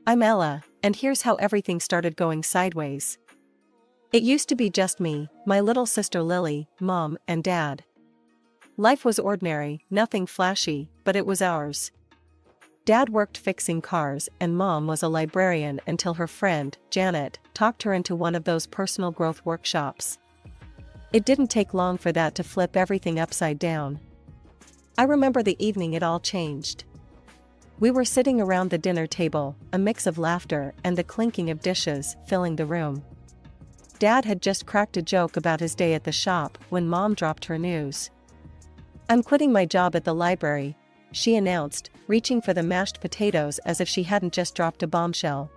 I'm Ella, and here's how everything started going sideways. It used to be just me, my little sister Lily, Mom, and Dad. Life was ordinary, nothing flashy, but it was ours. Dad worked fixing cars, and Mom was a librarian until her friend, Janet, talked her into one of those personal growth workshops. It didn't take long for that to flip everything upside down. I remember the evening it all changed. We were sitting around the dinner table, a mix of laughter and the clinking of dishes filling the room. Dad had just cracked a joke about his day at the shop when Mom dropped her news. "I'm quitting my job at the library," she announced, reaching for the mashed potatoes as if she hadn't just dropped a bombshell.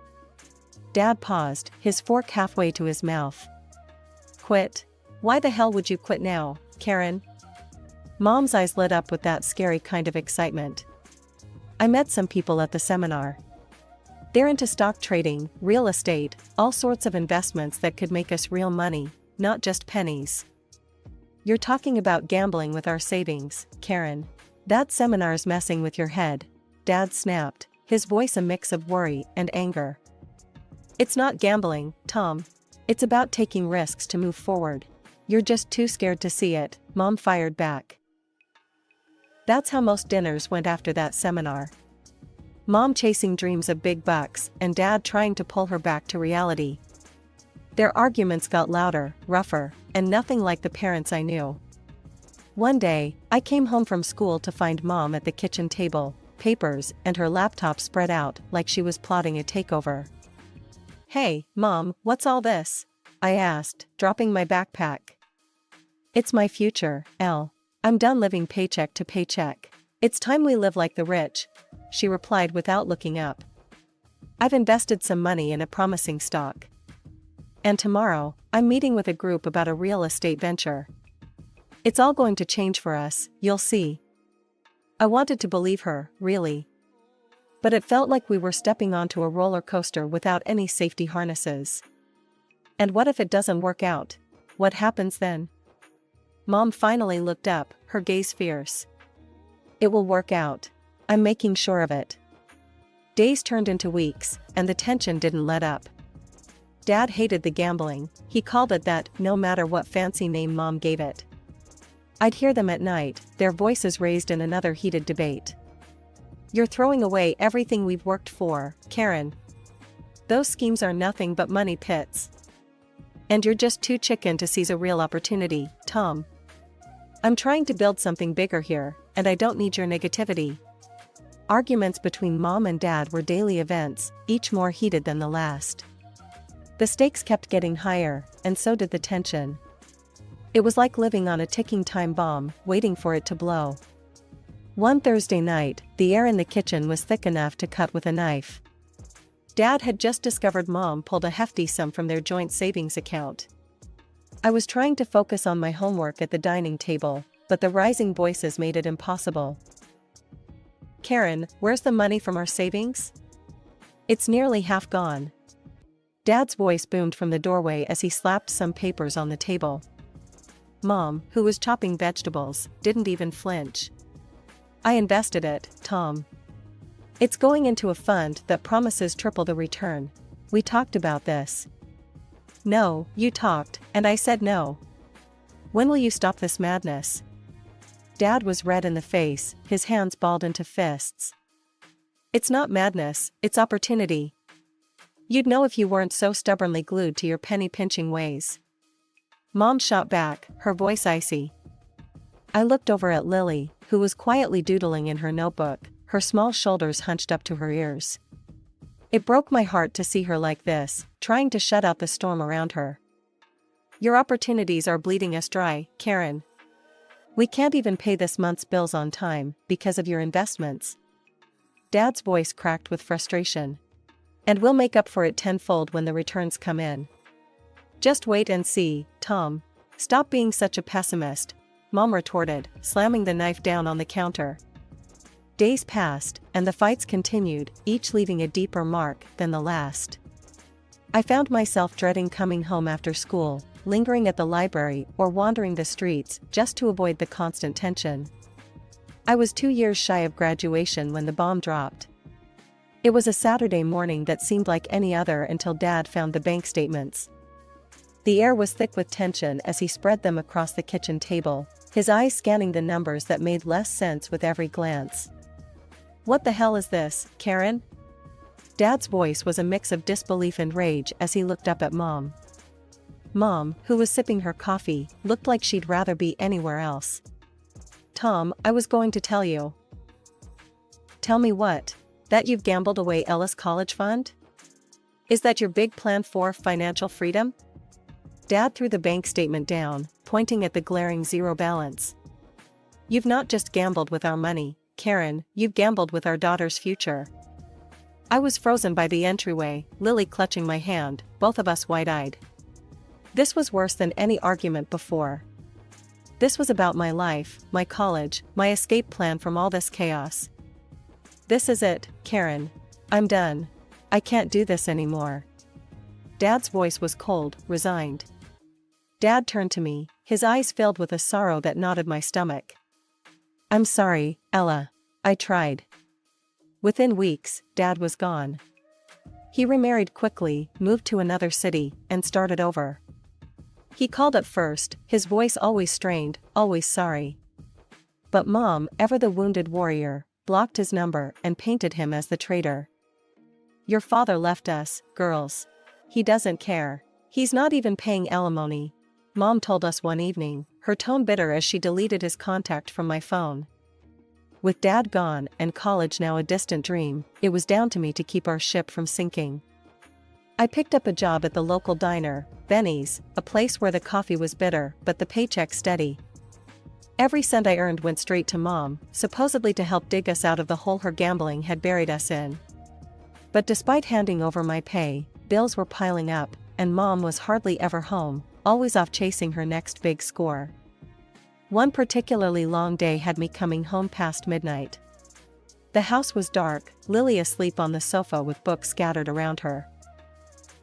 Dad paused, his fork halfway to his mouth. "Quit? Why the hell would you quit now, Karen?" Mom's eyes lit up with that scary kind of excitement. "I met some people at the seminar. They're into stock trading, real estate, all sorts of investments that could make us real money, not just pennies." "You're talking about gambling with our savings, Karen. That seminar's messing with your head," Dad snapped, his voice a mix of worry and anger. "It's not gambling, Tom. It's about taking risks to move forward. You're just too scared to see it," Mom fired back. That's how most dinners went after that seminar. Mom chasing dreams of big bucks, and Dad trying to pull her back to reality. Their arguments got louder, rougher, and nothing like the parents I knew. One day, I came home from school to find Mom at the kitchen table, papers and her laptop spread out like she was plotting a takeover. "Hey, Mom, what's all this?" I asked, dropping my backpack. "It's my future, Elle. I'm done living paycheck to paycheck. It's time we live like the rich," she replied without looking up. "I've invested some money in a promising stock. And tomorrow, I'm meeting with a group about a real estate venture. It's all going to change for us, you'll see." I wanted to believe her, really. But it felt like we were stepping onto a roller coaster without any safety harnesses. And what if it doesn't work out? What happens then? Mom finally looked up, her gaze fierce. "It will work out. I'm making sure of it." Days turned into weeks, and the tension didn't let up. Dad hated the gambling, he called it that no matter what fancy name Mom gave it. I'd hear them at night, their voices raised in another heated debate. "You're throwing away everything we've worked for, Karen. Those schemes are nothing but money pits. And you're just too chicken to seize a real opportunity, Tom. I'm trying to build something bigger here, and I don't need your negativity." Arguments between Mom and Dad were daily events, each more heated than the last. The stakes kept getting higher, and so did the tension. It was like living on a ticking time bomb, waiting for it to blow. One Thursday night, the air in the kitchen was thick enough to cut with a knife. Dad had just discovered Mom pulled a hefty sum from their joint savings account. I was trying to focus on my homework at the dining table, but the rising voices made it impossible. "Karen, where's the money from our savings? It's nearly half gone." Dad's voice boomed from the doorway as he slapped some papers on the table. Mom, who was chopping vegetables, didn't even flinch. "I invested it, Tom. It's going into a fund that promises triple the return. We talked about this." "No, you talked, and I said no. When will you stop this madness?" Dad was red in the face, his hands balled into fists. "It's not madness, it's opportunity. You'd know if you weren't so stubbornly glued to your penny-pinching ways." Mom shot back, her voice icy. I looked over at Lily, who was quietly doodling in her notebook, her small shoulders hunched up to her ears. It broke my heart to see her like this, trying to shut out the storm around her. "Your opportunities are bleeding us dry, Karen. We can't even pay this month's bills on time, because of your investments." Dad's voice cracked with frustration. "And we'll make up for it tenfold when the returns come in. Just wait and see, Tom. Stop being such a pessimist," Mom retorted, slamming the knife down on the counter. Days passed, and the fights continued, each leaving a deeper mark than the last. I found myself dreading coming home after school, lingering at the library or wandering the streets just to avoid the constant tension. I was 2 years shy of graduation when the bomb dropped. It was a Saturday morning that seemed like any other until Dad found the bank statements. The air was thick with tension as he spread them across the kitchen table, his eyes scanning the numbers that made less sense with every glance. "What the hell is this, Karen?" Dad's voice was a mix of disbelief and rage as he looked up at Mom. Mom, who was sipping her coffee, looked like she'd rather be anywhere else. "Tom, I was going to tell you." "Tell me what? That you've gambled away Ella's college fund? Is that your big plan for financial freedom?" Dad threw the bank statement down, pointing at the glaring zero balance. "You've not just gambled with our money, Karen, you've gambled with our daughter's future." I was frozen by the entryway, Lily clutching my hand, both of us wide-eyed. This was worse than any argument before. This was about my life, my college, my escape plan from all this chaos. "This is it, Karen. I'm done. I can't do this anymore." Dad's voice was cold, resigned. Dad turned to me, his eyes filled with a sorrow that knotted my stomach. "I'm sorry, Ella. I tried." Within weeks, Dad was gone. He remarried quickly, moved to another city, and started over. He called at first, his voice always strained, always sorry. But Mom, ever the wounded warrior, blocked his number and painted him as the traitor. "Your father left us, girls. He doesn't care. He's not even paying alimony," Mom told us one evening, her tone bitter as she deleted his contact from my phone. With Dad gone and college now a distant dream, it was down to me to keep our ship from sinking. I picked up a job at the local diner, Benny's, a place where the coffee was bitter but the paycheck steady. Every cent I earned went straight to Mom, supposedly to help dig us out of the hole her gambling had buried us in. But despite handing over my pay, bills were piling up, and Mom was hardly ever home, always off chasing her next big score. One particularly long day had me coming home past midnight. The house was dark, Lily asleep on the sofa with books scattered around her.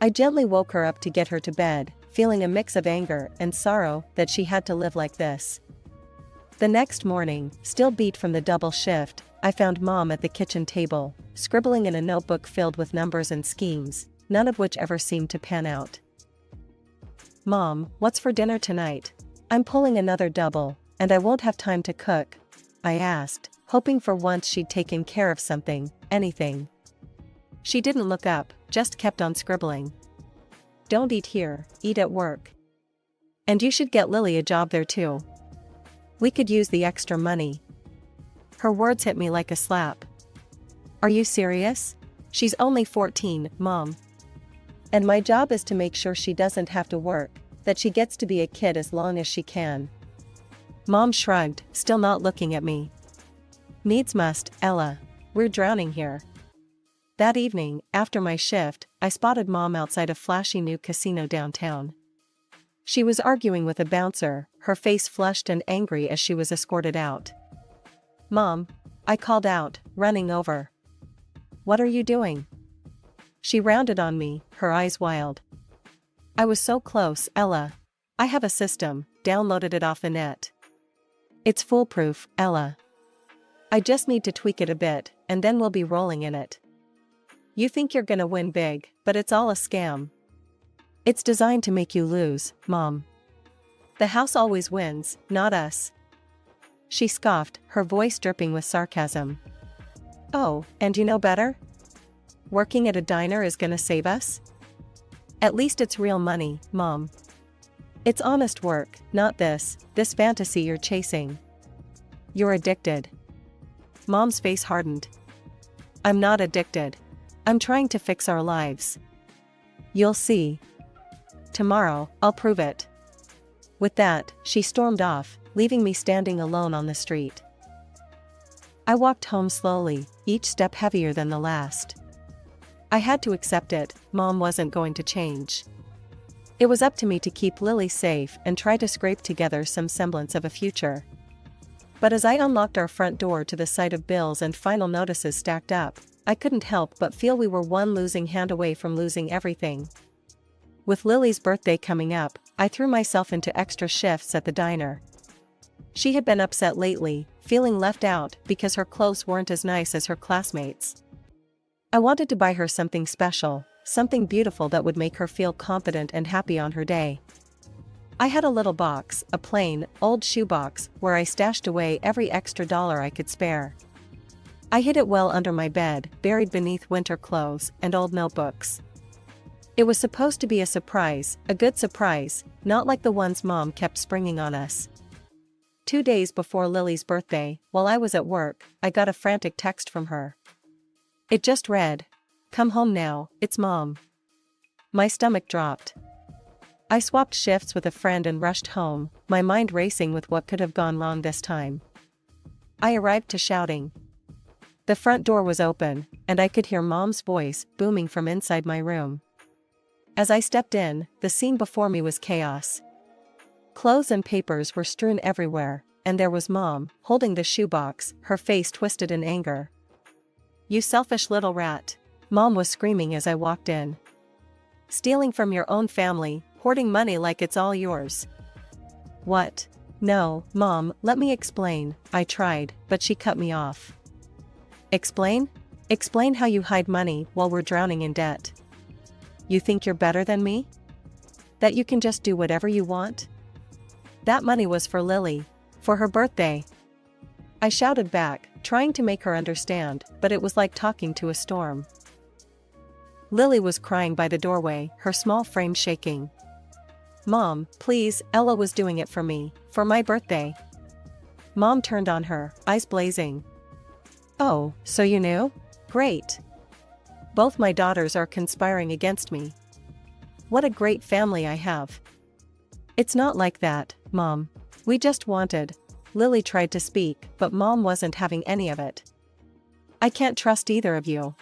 I gently woke her up to get her to bed, feeling a mix of anger and sorrow that she had to live like this. The next morning, still beat from the double shift, I found Mom at the kitchen table, scribbling in a notebook filled with numbers and schemes, none of which ever seemed to pan out. "Mom, what's for dinner tonight? I'm pulling another double, and I won't have time to cook," I asked, hoping for once she'd taken care of something, anything. She didn't look up, just kept on scribbling. "Don't eat here, eat at work. And you should get Lily a job there too. We could use the extra money." Her words hit me like a slap. "Are you serious? She's only 14, Mom. And my job is to make sure she doesn't have to work, that she gets to be a kid as long as she can." Mom shrugged, still not looking at me. "Needs must, Ella. We're drowning here." That evening, after my shift, I spotted Mom outside a flashy new casino downtown. She was arguing with a bouncer, her face flushed and angry as she was escorted out. "Mom," I called out, running over. "What are you doing?" She rounded on me, her eyes wild. "I was so close, Ella. I have a system, downloaded it off the net. It's foolproof, Ella. I just need to tweak it a bit, and then we'll be rolling in it. You think you're gonna win big, but it's all a scam. It's designed to make you lose, Mom. The house always wins, not us." She scoffed, her voice dripping with sarcasm. "Oh, and you know better? Working at a diner is gonna save us? At least it's real money, Mom. It's honest work, not this fantasy you're chasing. You're addicted." Mom's face hardened. "I'm not addicted. I'm trying to fix our lives. You'll see. Tomorrow, I'll prove it." With that, she stormed off, leaving me standing alone on the street. I walked home slowly, each step heavier than the last. I had to accept it, Mom wasn't going to change. It was up to me to keep Lily safe and try to scrape together some semblance of a future. But as I unlocked our front door to the sight of bills and final notices stacked up, I couldn't help but feel we were one losing hand away from losing everything. With Lily's birthday coming up, I threw myself into extra shifts at the diner. She had been upset lately, feeling left out because her clothes weren't as nice as her classmates. I wanted to buy her something special, something beautiful that would make her feel confident and happy on her day. I had a little box, a plain, old shoebox, where I stashed away every extra dollar I could spare. I hid it well under my bed, buried beneath winter clothes and old notebooks. It was supposed to be a surprise, a good surprise, not like the ones Mom kept springing on us. 2 days before Lily's birthday, while I was at work, I got a frantic text from her. It just read, "Come home now, it's Mom." My stomach dropped. I swapped shifts with a friend and rushed home, my mind racing with what could have gone wrong this time. I arrived to shouting. The front door was open, and I could hear Mom's voice booming from inside my room. As I stepped in, the scene before me was chaos. Clothes and papers were strewn everywhere, and there was Mom, holding the shoebox, her face twisted in anger. "You selfish little rat," Mom was screaming as I walked in. "Stealing from your own family, hoarding money like it's all yours." "What? No, Mom, let me explain," I tried, but she cut me off. "Explain? Explain how you hide money while we're drowning in debt. You think you're better than me? That you can just do whatever you want? That money was for Lily, for her birthday." I shouted back, trying to make her understand, but it was like talking to a storm. Lily was crying by the doorway, her small frame shaking. "Mom, please, Ella was doing it for me, for my birthday." Mom turned on her, eyes blazing. "Oh, so you knew? Great. Both my daughters are conspiring against me. What a great family I have." "It's not like that, Mom. We just wanted..." Lily tried to speak, but Mom wasn't having any of it. "I can't trust either of you."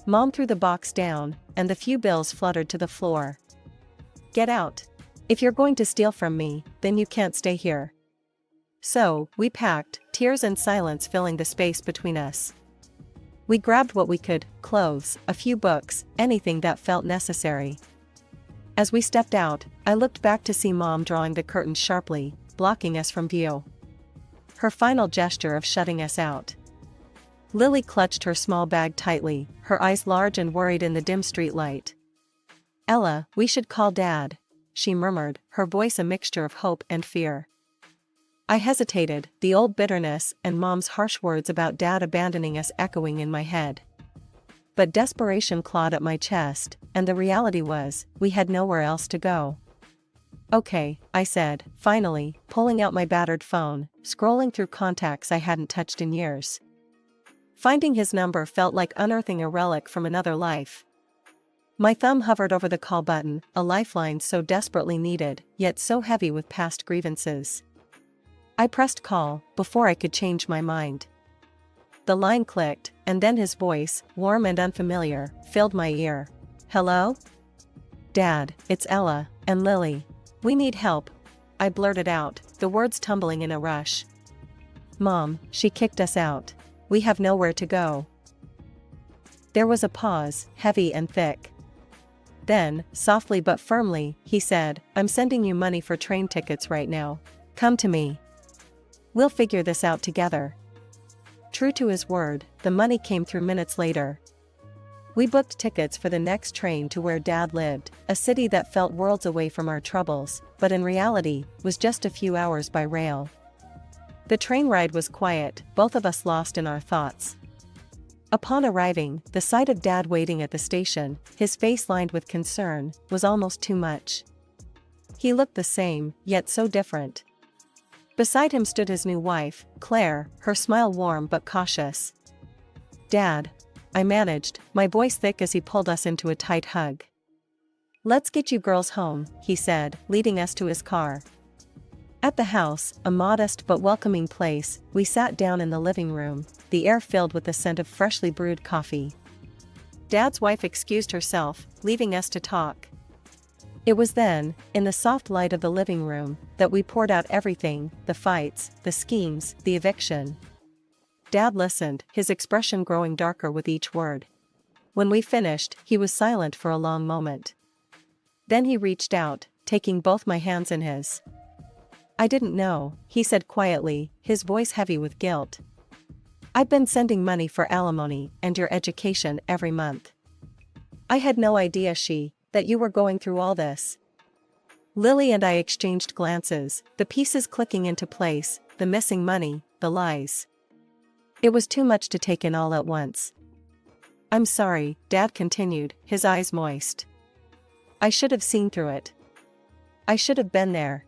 Mom threw the box down, and the few bills fluttered to the floor. "Get out. If you're going to steal from me, then you can't stay here." So, we packed, tears and silence filling the space between us. We grabbed what we could, clothes, a few books, anything that felt necessary. As we stepped out, I looked back to see Mom drawing the curtains sharply, blocking us from view. Her final gesture of shutting us out. Lily clutched her small bag tightly, her eyes large and worried in the dim street light. "Ella, we should call Dad," she murmured, her voice a mixture of hope and fear. I hesitated, the old bitterness and Mom's harsh words about Dad abandoning us echoing in my head. But desperation clawed at my chest, and the reality was, we had nowhere else to go. "Okay," I said, finally, pulling out my battered phone, scrolling through contacts I hadn't touched in years. Finding his number felt like unearthing a relic from another life. My thumb hovered over the call button, a lifeline so desperately needed, yet so heavy with past grievances. I pressed call, before I could change my mind. The line clicked, and then his voice, warm and unfamiliar, filled my ear. "Hello? Dad, it's Ella, and Lily. We need help," I blurted out, the words tumbling in a rush. "Mom, she kicked us out. We have nowhere to go." There was a pause, heavy and thick. Then, softly but firmly, he said, "I'm sending you money for train tickets right now. Come to me. We'll figure this out together." True to his word, the money came through minutes later. We booked tickets for the next train to where Dad lived, a city that felt worlds away from our troubles, but in reality, was just a few hours by rail. The train ride was quiet, both of us lost in our thoughts. Upon arriving, the sight of Dad waiting at the station, his face lined with concern, was almost too much. He looked the same, yet so different. Beside him stood his new wife, Claire, her smile warm but cautious. "Dad," I managed, my voice thick as he pulled us into a tight hug. "Let's get you girls home," he said, leading us to his car. At the house, a modest but welcoming place, we sat down in the living room, the air filled with the scent of freshly brewed coffee. Dad's wife excused herself, leaving us to talk. It was then, in the soft light of the living room, that we poured out everything, the fights, the schemes, the eviction. Dad listened, his expression growing darker with each word. When we finished, he was silent for a long moment. Then he reached out, taking both my hands in his. "I didn't know," he said quietly, his voice heavy with guilt. I've been sending money for alimony and your education every month. I had no idea that you were going through all this. Lily and I exchanged glances, the pieces clicking into place, the missing money, the lies. It was too much to take in all at once. I'm sorry, Dad continued, his eyes moist. I should have seen through it. I should have been there.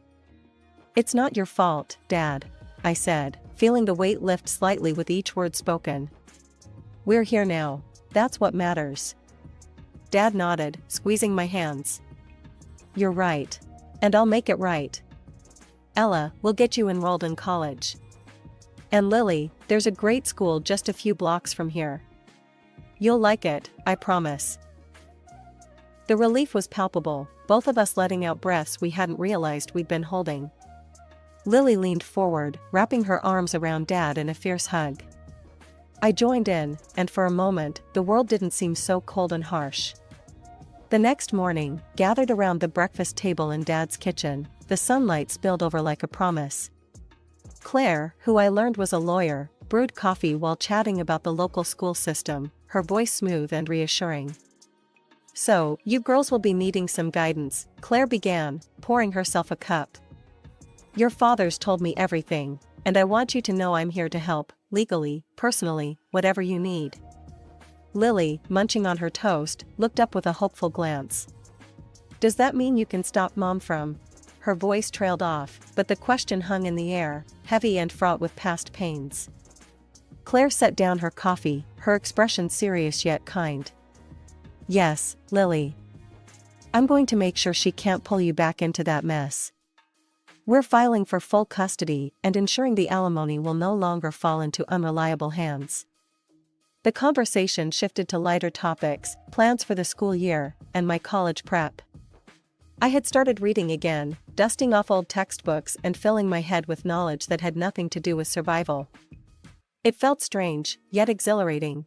It's not your fault, Dad, I said, feeling the weight lift slightly with each word spoken. We're here now. That's what matters. Dad nodded, squeezing my hands. You're right. And I'll make it right. Ella, we'll get you enrolled in college. And Lily, there's a great school just a few blocks from here. You'll like it, I promise. The relief was palpable, both of us letting out breaths we hadn't realized we'd been holding. Lily leaned forward, wrapping her arms around Dad in a fierce hug. I joined in, and for a moment, the world didn't seem so cold and harsh. The next morning, gathered around the breakfast table in Dad's kitchen, the sunlight spilled over like a promise. Claire, who I learned was a lawyer, brewed coffee while chatting about the local school system, her voice smooth and reassuring. So, you girls will be needing some guidance, Claire began, pouring herself a cup. Your fathers told me everything, and I want you to know I'm here to help, legally, personally, whatever you need. Lily, munching on her toast, looked up with a hopeful glance. Does that mean you can stop Mom from? Her voice trailed off, but the question hung in the air, heavy and fraught with past pains. Claire set down her coffee, her expression serious yet kind. Yes, Lily. I'm going to make sure she can't pull you back into that mess. We're filing for full custody and ensuring the alimony will no longer fall into unreliable hands. The conversation shifted to lighter topics, plans for the school year, and my college prep. I had started reading again, dusting off old textbooks and filling my head with knowledge that had nothing to do with survival. It felt strange, yet exhilarating.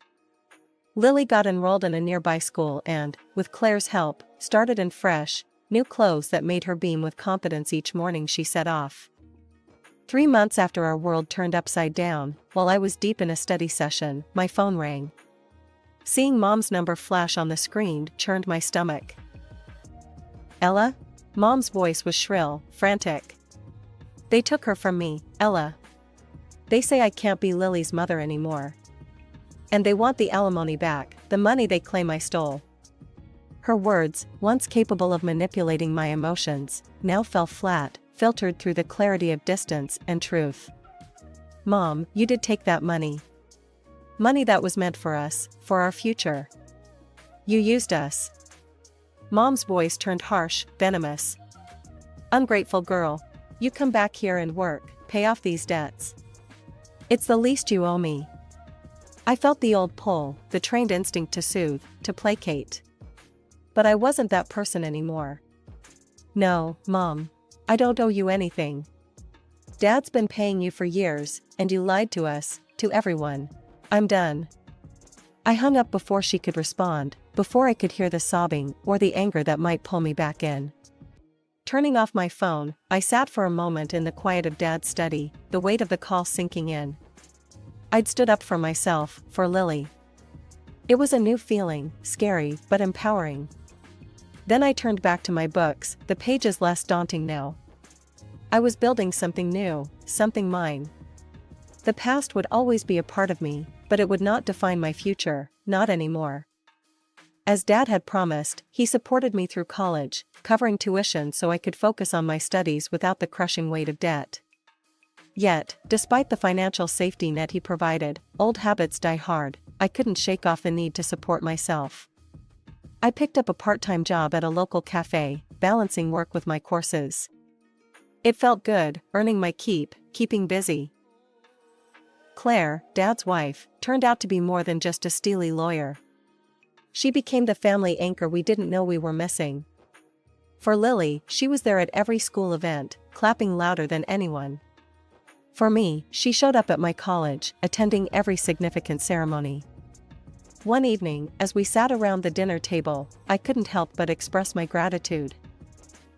Lily got enrolled in a nearby school and, with Claire's help, started in fresh, new clothes that made her beam with confidence each morning she set off. 3 months after our world turned upside down, while I was deep in a study session, my phone rang. Seeing Mom's number flash on the screen churned my stomach. Ella? Mom's voice was shrill, frantic. They took her from me, Ella. They say I can't be Lily's mother anymore. And they want the alimony back, the money they claim I stole. Her words, once capable of manipulating my emotions, now fell flat, filtered through the clarity of distance and truth. Mom, you did take that money. Money that was meant for us, for our future. You used us. Mom's voice turned harsh, venomous. Ungrateful girl. You come back here and work, pay off these debts. It's the least you owe me. I felt the old pull, the trained instinct to soothe, to placate. But I wasn't that person anymore. No, Mom. I don't owe you anything. Dad's been paying you for years, and you lied to us, to everyone. I'm done. I hung up before she could respond, before I could hear the sobbing or the anger that might pull me back in. Turning off my phone, I sat for a moment in the quiet of Dad's study, the weight of the call sinking in. I'd stood up for myself, for Lily. It was a new feeling, scary but empowering. Then I turned back to my books, the pages less daunting now. I was building something new, something mine. The past would always be a part of me, but it would not define my future, not anymore. As Dad had promised, he supported me through college, covering tuition so I could focus on my studies without the crushing weight of debt. Yet, despite the financial safety net he provided, old habits die hard. I couldn't shake off the need to support myself. I picked up a part-time job at a local cafe, balancing work with my courses. It felt good, earning my keep, keeping busy. Claire, Dad's wife, turned out to be more than just a steely lawyer. She became the family anchor we didn't know we were missing. For Lily, she was there at every school event, clapping louder than anyone. For me, she showed up at my college, attending every significant ceremony. One evening, as we sat around the dinner table, I couldn't help but express my gratitude.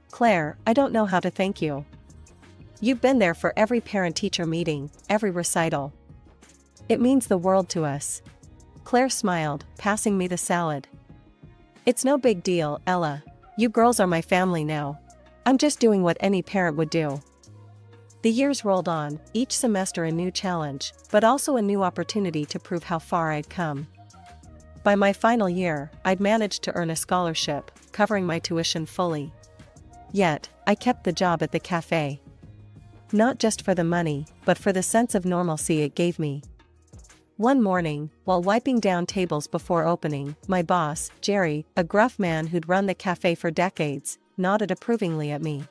Claire, I don't know how to thank you. You've been there for every parent-teacher meeting, every recital. It means the world to us. Claire smiled, passing me the salad. It's no big deal, Ella. You girls are my family now. I'm just doing what any parent would do. The years rolled on, each semester a new challenge, but also a new opportunity to prove how far I'd come. By my final year, I'd managed to earn a scholarship, covering my tuition fully. Yet, I kept the job at the cafe. Not just for the money, but for the sense of normalcy it gave me. One morning, while wiping down tables before opening, my boss, Jerry, a gruff man who'd run the cafe for decades, nodded approvingly at me.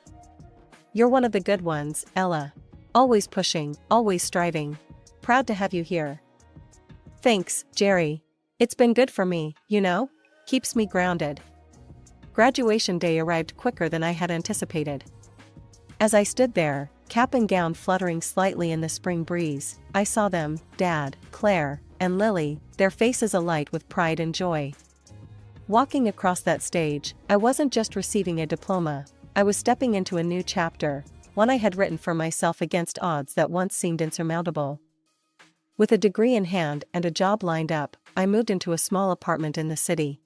You're one of the good ones, Ella. Always pushing, always striving. Proud to have you here. Thanks, Jerry. It's been good for me, you know? Keeps me grounded. Graduation day arrived quicker than I had anticipated. As I stood there, cap and gown fluttering slightly in the spring breeze, I saw them, Dad, Claire, and Lily, their faces alight with pride and joy. Walking across that stage, I wasn't just receiving a diploma, I was stepping into a new chapter, one I had written for myself against odds that once seemed insurmountable. With a degree in hand and a job lined up, I moved into a small apartment in the city.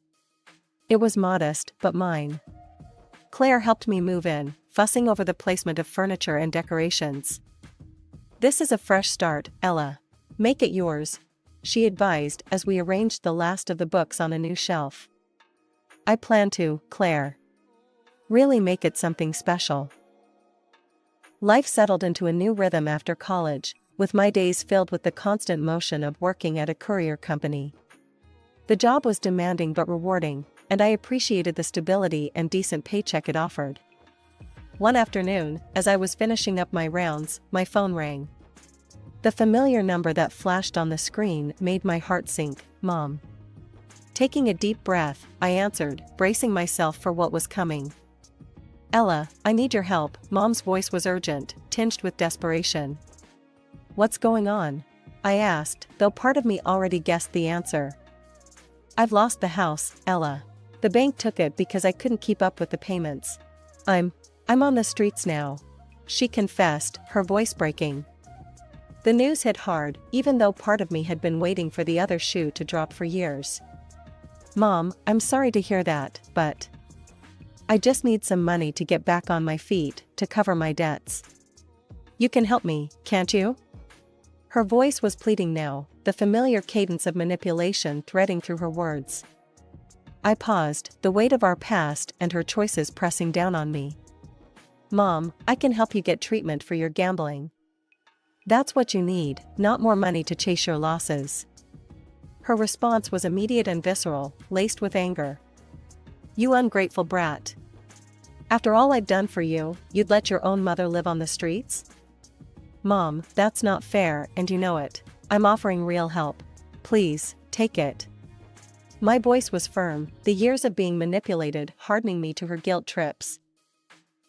It was modest, but mine. Claire helped me move in, fussing over the placement of furniture and decorations. This is a fresh start, Ella. Make it yours, she advised as we arranged the last of the books on a new shelf. I plan to, Claire. Really make it something special. Life settled into a new rhythm after college, with my days filled with the constant motion of working at a courier company. The job was demanding but rewarding, and I appreciated the stability and decent paycheck it offered. One afternoon, as I was finishing up my rounds, my phone rang. The familiar number that flashed on the screen made my heart sink. Mom. Taking a deep breath, I answered, bracing myself for what was coming. Ella, I need your help. Mom's voice was urgent, tinged with desperation. What's going on? I asked, though part of me already guessed the answer. I've lost the house, Ella. The bank took it because I couldn't keep up with the payments. I'm on the streets now, she confessed, her voice breaking. The news hit hard, even though part of me had been waiting for the other shoe to drop for years. Mom, I'm sorry to hear that, but I just need some money to get back on my feet, to cover my debts. You can help me, can't you? Her voice was pleading now, the familiar cadence of manipulation threading through her words. I paused, the weight of our past and her choices pressing down on me. Mom, I can help you get treatment for your gambling. That's what you need, not more money to chase your losses. Her response was immediate and visceral, laced with anger. You ungrateful brat. After all I've done for you, you'd let your own mother live on the streets? Mom, that's not fair, and you know it. I'm offering real help. Please, take it. My voice was firm, the years of being manipulated hardening me to her guilt trips.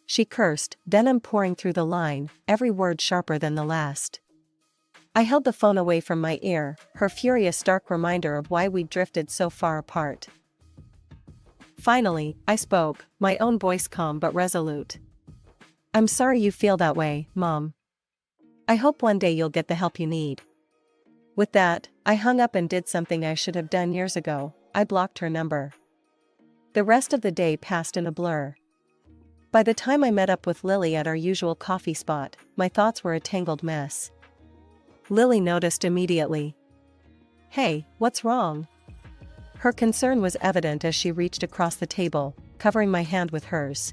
She cursed, venom pouring through the line, every word sharper than the last. I held the phone away from my ear, her fury a stark reminder of why we'd drifted so far apart. Finally, I spoke, my own voice calm but resolute. I'm sorry you feel that way, Mom. I hope one day you'll get the help you need. With that, I hung up and did something I should have done years ago. I blocked her number. The rest of the day passed in a blur. By the time I met up with Lily at our usual coffee spot, my thoughts were a tangled mess. Lily noticed immediately. Hey, what's wrong? Her concern was evident as she reached across the table, covering my hand with hers.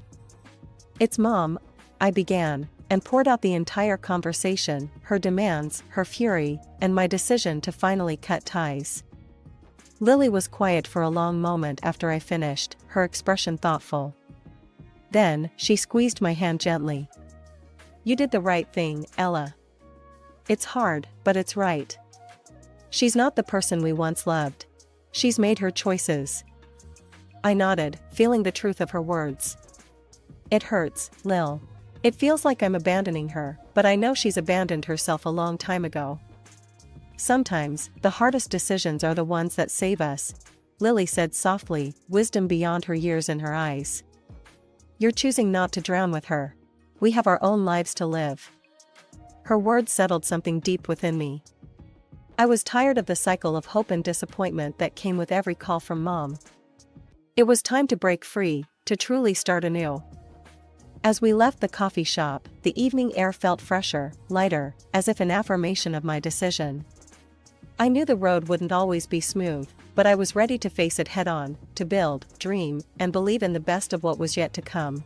It's Mom, I began, and poured out the entire conversation, her demands, her fury, and my decision to finally cut ties. Lily was quiet for a long moment after I finished, her expression thoughtful. Then, she squeezed my hand gently. You did the right thing, Ella. It's hard, but it's right. She's not the person we once loved. She's made her choices. I nodded, feeling the truth of her words. It hurts, Lil. It feels like I'm abandoning her, but I know she's abandoned herself a long time ago. Sometimes, the hardest decisions are the ones that save us, Lily said softly, wisdom beyond her years in her eyes. You're choosing not to drown with her. We have our own lives to live. Her words settled something deep within me. I was tired of the cycle of hope and disappointment that came with every call from Mom. It was time to break free, to truly start anew. As we left the coffee shop, the evening air felt fresher, lighter, as if an affirmation of my decision. I knew the road wouldn't always be smooth, but I was ready to face it head-on, to build, dream, and believe in the best of what was yet to come.